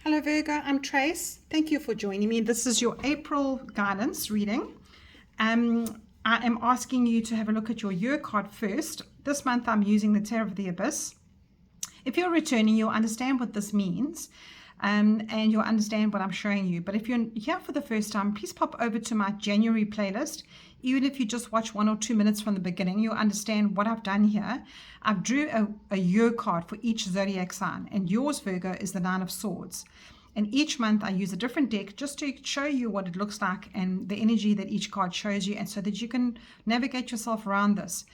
Hello Virgo, I'm Trace. Thank you for joining me. This is your April guidance reading. I am asking you to have a look at your year card first. This month I'm using the Tarot of the Abyss. If you're returning, you'll understand what this means and you'll understand what I'm showing you. But if you're here for the first time, please pop over to my January playlist. Even if you just watch 1 or 2 minutes from the beginning, you'll understand what I've done here. I've drew a year card for each zodiac sign, and yours, Virgo, is the Nine of Swords. And each month I use a different deck just to show you what it looks like and the energy that each card shows you, and so that you can navigate yourself around this.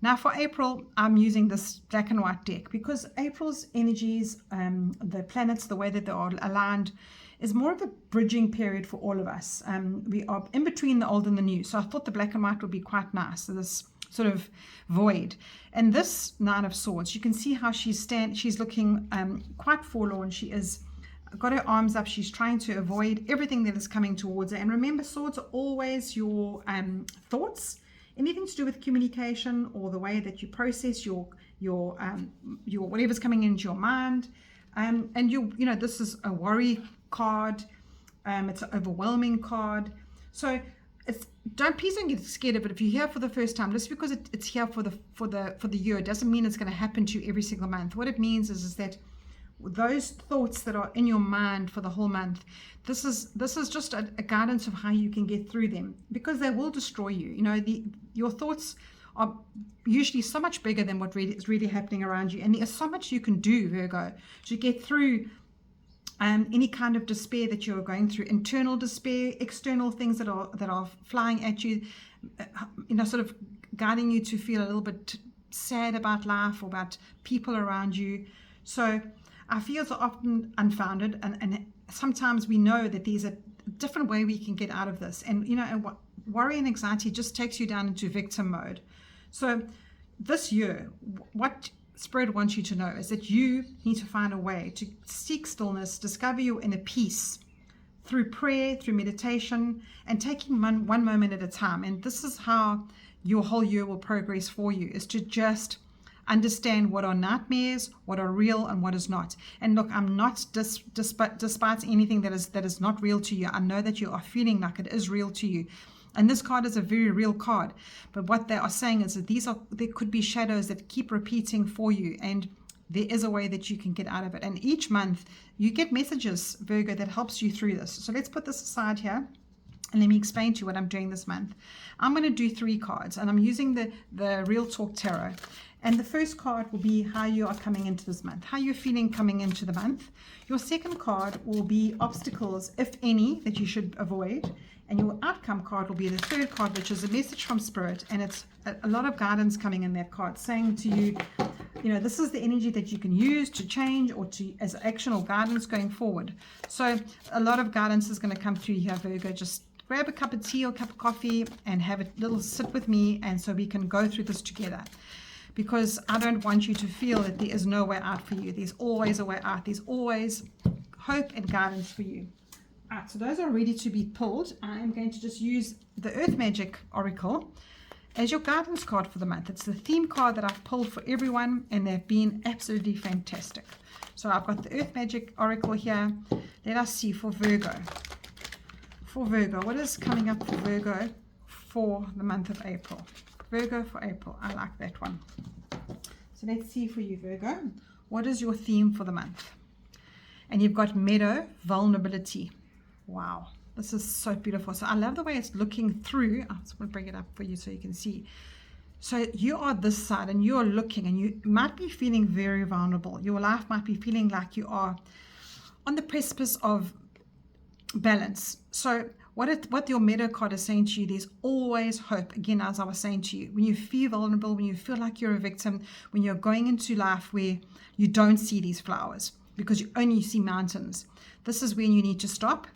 Now for April, I'm using this black and white deck because April's energies, the planets, the way that they are aligned, is more of a bridging period for all of us. We are in between the old and the new. So I thought the black and white would be quite nice. So this sort of void. And this Nine of Swords, you can see how she's looking quite forlorn. She is got her arms up. She's trying to avoid everything that is coming towards her. And remember, swords are always your thoughts. Anything to do with communication or the way that you process your whatever's coming into your mind. And you know, this is a worry card. It's an overwhelming card. So please don't get scared of it. If you're here for the first time, just because it's here for the year, it doesn't mean it's going to happen to you every single month. What it means is that those thoughts that are in your mind for the whole month, this is just a guidance of how you can get through them, because they will destroy you. You know, your thoughts are usually so much bigger than what is really happening around you, and there's so much you can do, Virgo, to get through any kind of despair that you're going through, internal despair, external things that are flying at you, you know, sort of guiding you to feel a little bit sad about life or about people around you. So our fears are often unfounded, and sometimes we know that there's a different way we can get out of this. And you know, worry and anxiety just takes you down into victim mode. So this year, what Spirit wants you to know is that you need to find a way to seek stillness, discover your inner peace through prayer, through meditation, and taking one moment at a time. And this is how your whole year will progress for you, is to just understand what are nightmares, what are real, and what is not. And look, I'm not despite anything that is not real to you. I know that you are feeling like it is real to you. And this card is a very real card. But what they are saying is that there could be shadows that keep repeating for you, and there is a way that you can get out of it. And each month you get messages, Virgo, that helps you through this. So let's put this aside here. And let me explain to you what I'm doing this month. I'm going to do 3 cards, and I'm using the Real Talk Tarot. And the first card will be how you are coming into this month, how you're feeling coming into the month. Your second card will be obstacles, if any, that you should avoid. And your outcome card will be the third card, which is a message from Spirit. And it's a lot of guidance coming in that card, saying to you, you know, this is the energy that you can use to change or to as action or guidance going forward. So a lot of guidance is going to come through here, Virgo. Just grab a cup of tea or a cup of coffee and have a little sit with me, and so we can go through this together. Because I don't want you to feel that there is no way out for you. There's always a way out. There's always hope and guidance for you. All right, so those are ready to be pulled. I am going to just use the Earth Magic Oracle as your guidance card for the month. It's the theme card that I've pulled for everyone, and they've been absolutely fantastic. So I've got the Earth Magic Oracle here. Let us see for Virgo. For Virgo, what is coming up for Virgo for the month of April? Virgo for April, I like that one. So let's see for you, Virgo. What is your theme for the month? And you've got Meadow, Vulnerability. Wow, this is so beautiful. So I love the way it's looking through. I just want to bring it up for you so you can see. So you are this side and you're looking, and you might be feeling very vulnerable. Your life might be feeling like you are on the precipice of balance. So what your Meadow card is saying to you, there's always hope. Again, as I was saying to you, when you feel vulnerable, when you feel like you're a victim, when you're going into life where you don't see these flowers because you only see mountains, this is when you need to stop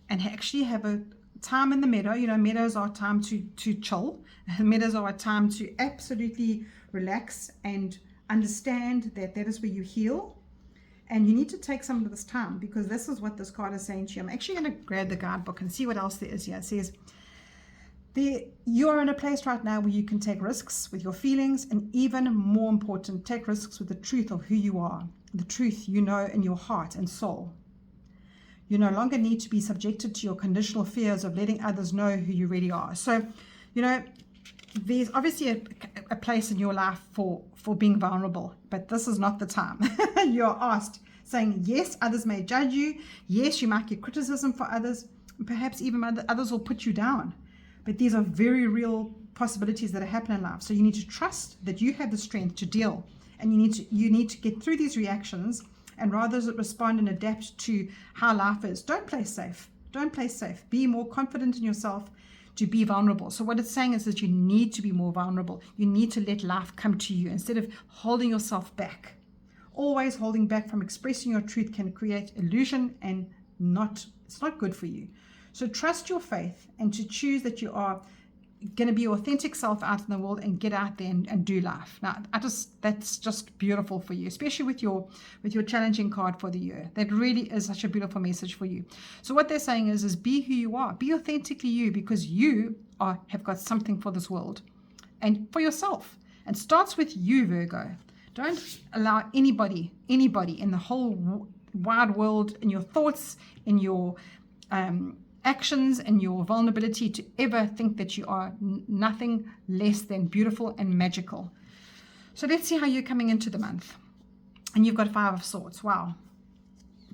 and actually have a time in the meadow. You know, meadows are a time to chill. Meadows are a time to absolutely relax and understand that that is where you heal. And you need to take some of this time, because this is what this card is saying to you. I'm actually going to grab the guidebook and see what else there is here. It says, you're in a place right now where you can take risks with your feelings, and even more important, take risks with the truth of who you are, the truth you know in your heart and soul. You no longer need to be subjected to your conditional fears of letting others know who you really are. So, there's obviously a place in your life for being vulnerable, but this is not the time. You're asked, saying, yes, others may judge you. Yes, you might get criticism for others. Perhaps even others will put you down. But these are very real possibilities that are happening in life. So you need to trust that you have the strength to deal. And you need to get through these reactions, and rather respond and adapt to how life is. Don't play safe. Don't play safe. Be more confident in yourself to be vulnerable. So what it's saying is that you need to be more vulnerable. You need to let life come to you instead of holding yourself back. Always holding back from expressing your truth can create illusion, and it's not good for you. So trust your faith and to choose that you are going to be your authentic self out in the world and get out there and do life. Now, that's just beautiful for you, especially with your challenging card for the year. That really is such a beautiful message for you. So what they're saying is be who you are. Be authentically you, because you have got something for this world and for yourself. And starts with you, Virgo. Don't allow anybody in the whole wide world, in your thoughts, in your actions and your vulnerability, to ever think that you are nothing less than beautiful and magical. So let's see how you're coming into the month. And you've got 5 of Swords. Wow.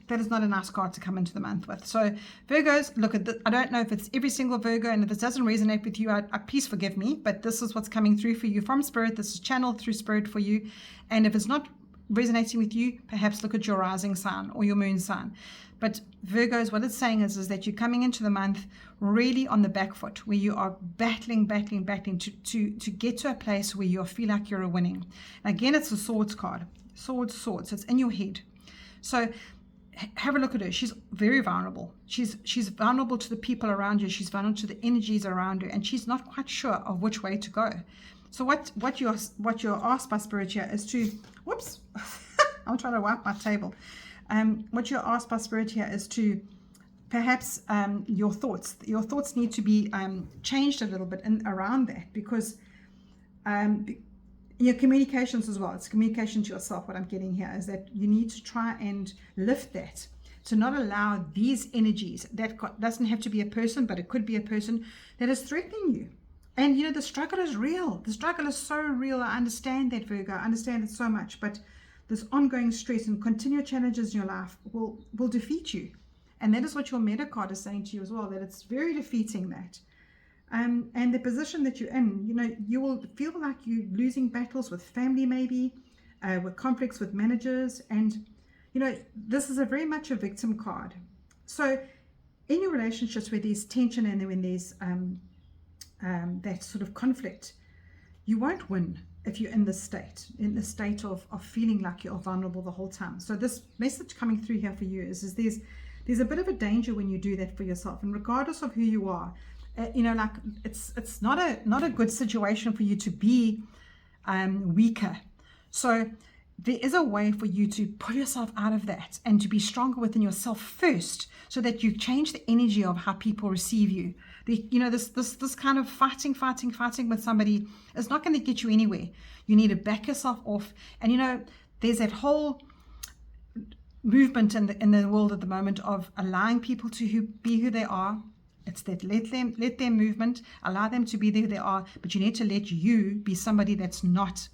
That is not a nice card to come into the month with. So Virgos, look at this. I don't know if it's every single Virgo, and if this doesn't resonate with you, please forgive me, but this is what's coming through for you from Spirit. This is channeled through Spirit for you. And if it's not resonating with you, perhaps look at your rising sign or your moon sign. But Virgos, what it's saying is that you're coming into the month really on the back foot, where you are battling to get to a place where you feel like you're winning. And again, it's a Swords card. Swords. It's in your head. So have a look at her. She's very vulnerable. She's vulnerable to the people around you. She's vulnerable to the energies around her, and she's not quite sure of which way to go. So what you're asked by Spirit here is to, whoops, I'm trying to wipe my table. What you're asked by Spirit here is to perhaps your thoughts need to be changed a little bit around that, because your communications as well. It's communication to yourself. What I'm getting here is that you need to try and lift that, to not allow these energies, that doesn't have to be a person, but it could be a person that is threatening you. And the struggle is real. The struggle is so real. I understand that, Virgo. I understand it so much. But this ongoing stress and continual challenges in your life will defeat you. And that is what your Meta card is saying to you as well, that it's very defeating that. And the position that you're in, you will feel like you're losing battles with family maybe, with conflicts with managers. And, this is very much a victim card. So in your relationships where there's tension and when there's that sort of conflict, you won't win if you're in the state of feeling like you're vulnerable the whole time. So this message coming through here for you is there's a bit of a danger when you do that for yourself. And regardless of who you are, it's not a good situation for you to be weaker. So there is a way for you to pull yourself out of that and to be stronger within yourself first, so that you change the energy of how people receive you. This kind of fighting with somebody is not going to get you anywhere. You need to back yourself off. And there's that whole movement in the world at the moment of allowing people to be who they are. It's that let them movement, allow them to be who they are, but you need to let you be somebody that's not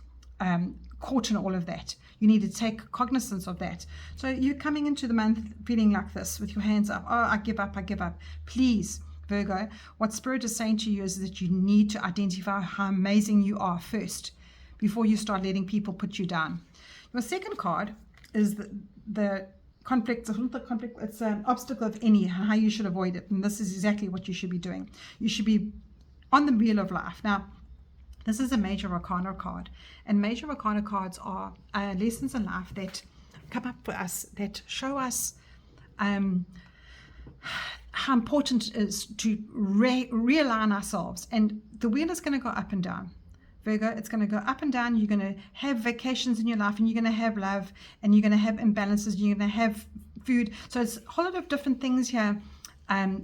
caught in all of that. You need to take cognizance of that. So you're coming into the month feeling like this with your hands up. Oh, I give up. Please, Virgo, what Spirit is saying to you is that you need to identify how amazing you are first before you start letting people put you down. Your second card is the conflict. It's an obstacle of any, how you should avoid it. And this is exactly what you should be doing. You should be on the wheel of life. Now, this is a Major Arcana card. And Major Arcana cards are lessons in life that come up for us, that show us how important it is to realign ourselves. And the wheel is going to go up and down. Virgo, it's going to go up and down. You're going to have vacations in your life, and you're going to have love, and you're going to have imbalances, you're going to have food. So it's a whole lot of different things here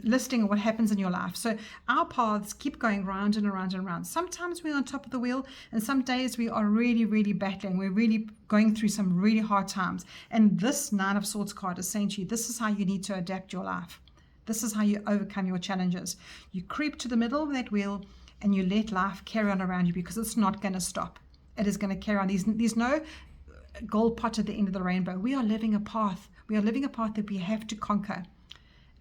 listing of what happens in your life. So our paths keep going round and around and around. Sometimes we're on top of the wheel, and some days we are really, really battling. We're really going through some really hard times. And this Nine of Swords card is saying to you, this is how you need to adapt your life. This is how you overcome your challenges. You creep to the middle of that wheel and you let life carry on around you, because it's not going to stop. It is going to carry on. There's no gold pot at the end of the rainbow. We are living a path. We are living a path that we have to conquer.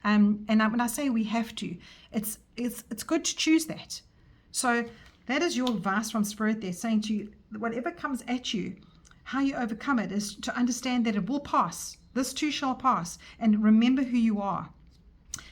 And when I say we have to, it's good to choose that. So that is your advice from Spirit there, saying to you, whatever comes at you, how you overcome it is to understand that it will pass. This too shall pass. And remember who you are.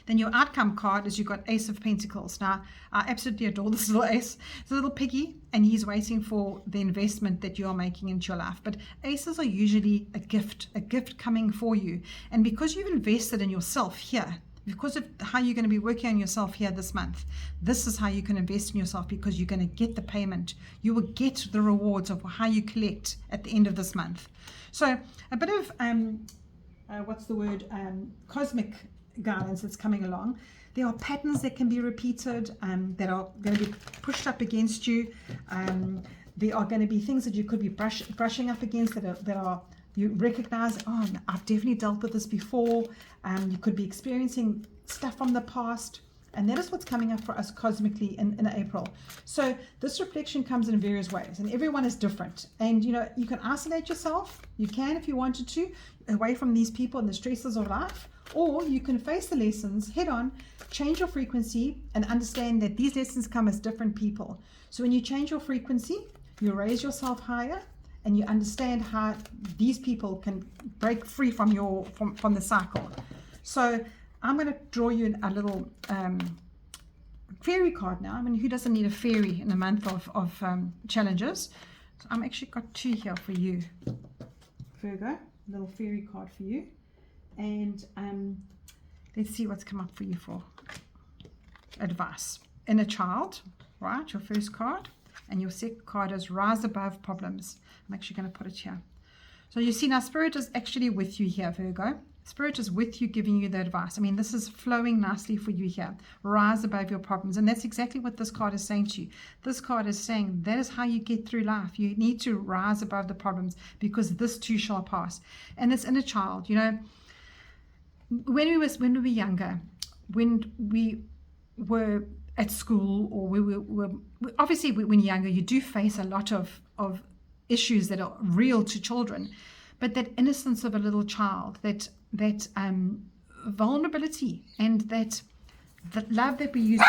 Then your outcome card is you've got Ace of Pentacles. Now, I absolutely adore this little ace. It's a little piggy, and he's waiting for the investment that you're making into your life. But aces are usually a gift coming for you. And because you've invested in yourself here, because of how you're going to be working on yourself here this month, this is how you can invest in yourself, because you're going to get the payment. You will get the rewards of how you collect at the end of this month. So a bit of, cosmic guidance that's coming along. There are patterns that can be repeated, that are going to be pushed up against you. There are going to be things that you could be brushing up against that are you recognize, oh, I've definitely dealt with this before. You could be experiencing stuff from the past. And that is what's coming up for us cosmically in April. So this reflection comes in various ways, and everyone is different. And, you can isolate yourself. You can, if you wanted to, away from these people and the stresses of life. Or you can face the lessons head on, change your frequency, and understand that these lessons come as different people. So when you change your frequency, you raise yourself higher, and you understand how these people can break free from the cycle. So I'm going to draw you a little fairy card now. I mean, who doesn't need a fairy in a month of challenges? So I'm actually got two here for you, Virgo. A little fairy card for you. And let's see what's come up for you for advice. Inner child, right? Your first card. And your second card is rise above problems. I'm actually going to put it here. So you see now, Spirit is actually with you here, Virgo. Spirit is with you, giving you the advice. I mean, this is flowing nicely for you here. Rise above your problems. And that's exactly what this card is saying to you. This card is saying that is how you get through life. You need to rise above the problems, because this too shall pass. And it's inner child. When we were younger, when we were at school, or we were obviously when you're younger, you do face a lot of issues that are real to children, but that innocence of a little child, that vulnerability, and that love that we use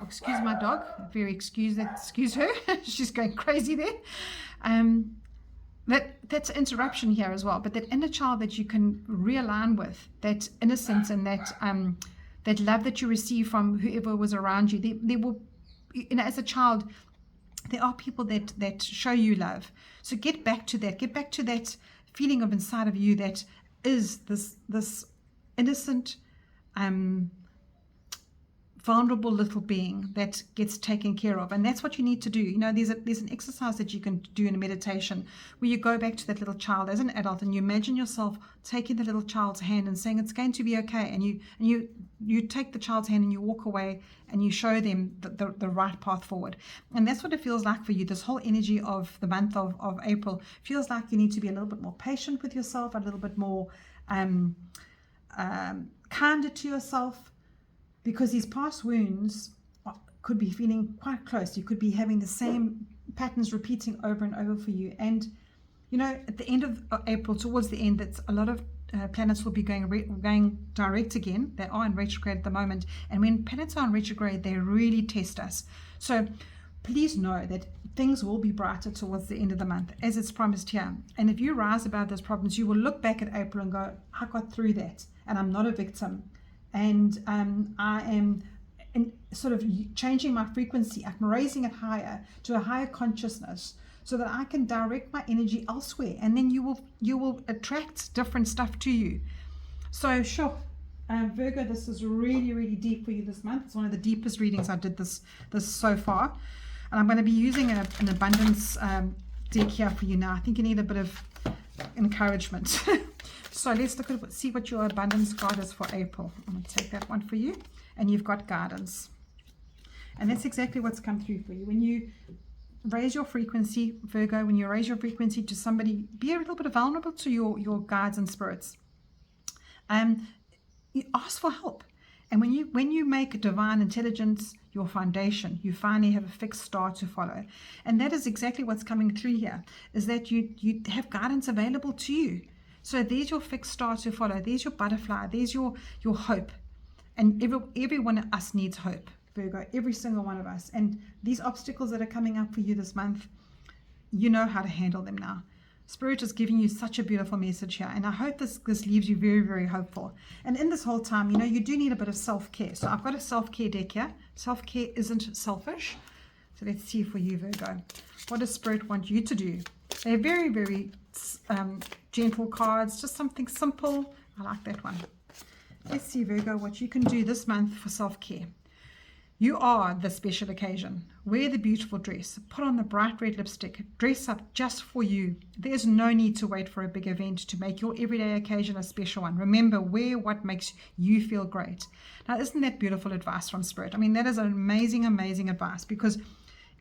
excuse my dog, excuse her, she's going crazy there. That's an interruption here as well, but that inner child that you can realign with, that innocence and that love that you receive from whoever was around you. There will, as a child, there are people that show you love. So get back to that feeling of inside of you that is this innocent, vulnerable little being that gets taken care of. And that's what you need to do. There's an exercise that you can do in a meditation where you go back to that little child as an adult, and you imagine yourself taking the little child's hand and saying it's going to be okay, and you take the child's hand and you walk away and you show them the right path forward. And that's what it feels like for you. This whole energy of the month of April feels like you need to be a little bit more patient with yourself, a little bit more kinder to yourself, because these past wounds could be feeling quite close. You could be having the same patterns repeating over and over for you. And, at the end of April, towards the end, that's a lot of planets will be going direct again. They are in retrograde at the moment. And when planets are in retrograde, they really test us. So please know that things will be brighter towards the end of the month, as it's promised here. And if you rise above those problems, you will look back at April and go, I got through that, and I'm not a victim. And I am sort of changing my frequency. I'm raising it higher to a higher consciousness, so that I can direct my energy elsewhere, and then you will attract different stuff to you. So sure, Virgo, this is really, really deep for you this month. It's one of the deepest readings I did this so far, and I'm going to be using an abundance deck here for you now. I think you need a bit of encouragement. So let's look at see what your abundance card is for April. I'm going to take that one for you. And you've got guidance. And that's exactly what's come through for you. When you raise your frequency, Virgo, when you raise your frequency to somebody, be a little bit vulnerable to your guides and spirits. You ask for help. And when you make divine intelligence your foundation, you finally have a fixed star to follow. And that is exactly what's coming through here, is that you have guidance available to you. So there's your fixed star to follow. There's your butterfly. There's your hope. And every one of us needs hope, Virgo, every single one of us. And these obstacles that are coming up for you this month, you know how to handle them now. Spirit is giving you such a beautiful message here, and I hope this leaves you very, very hopeful. And in this whole time, you do need a bit of self-care. So I've got a self-care deck here. Self-care isn't selfish. So let's see for you, Virgo. What does Spirit want you to do? They're very, very gentle cards, just something simple. I like that one. Let's see, Virgo, what you can do this month for self-care. You are the special occasion. Wear the beautiful dress. Put on the bright red lipstick. Dress up just for you. There's no need to wait for a big event to make your everyday occasion a special one. Remember, wear what makes you feel great. Now, isn't that beautiful advice from Spirit? I mean, that is an amazing, amazing advice, because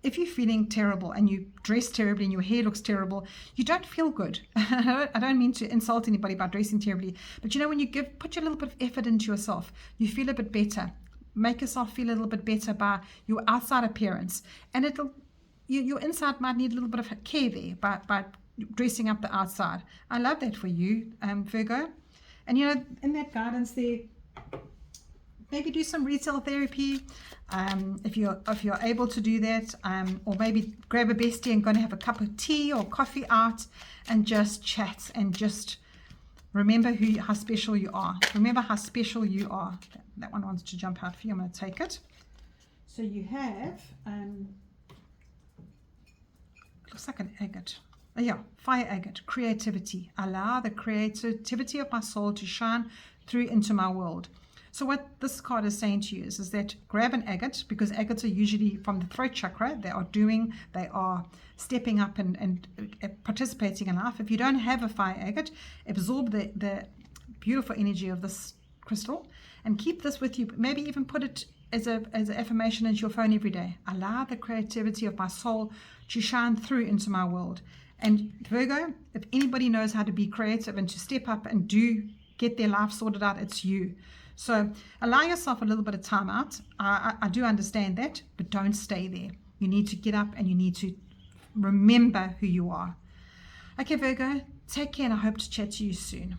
if you're feeling terrible and you dress terribly and your hair looks terrible, you don't feel good. I don't mean to insult anybody by dressing terribly, but when you put your little bit of effort into yourself, you feel a bit better. Make yourself feel a little bit better by your outside appearance, and your inside might need a little bit of care there by dressing up the outside. I love that for you, Virgo. And in that guidance there, maybe do some retail therapy if you're able to do that, or maybe grab a bestie and go and have a cup of tea or coffee out and just chat and just remember how special you are. Remember how special you are. That one wants to jump out for you. I'm going to take it. So you have, looks like an agate. Oh yeah, fire agate, creativity. Allow the creativity of my soul to shine through into my world. So what this card is saying to you is that grab an agate, because agates are usually from the throat chakra. They are stepping up and participating in life. If you don't have a fire agate, absorb the beautiful energy of this crystal and keep this with you. Maybe even put it as an affirmation into your phone every day. Allow the creativity of my soul to shine through into my world. And Virgo, if anybody knows how to be creative and to step up and get their life sorted out, it's you. So allow yourself a little bit of time out. I do understand that, but don't stay there. You need to get up and you need to remember who you are. Okay, Virgo, take care, and I hope to chat to you soon.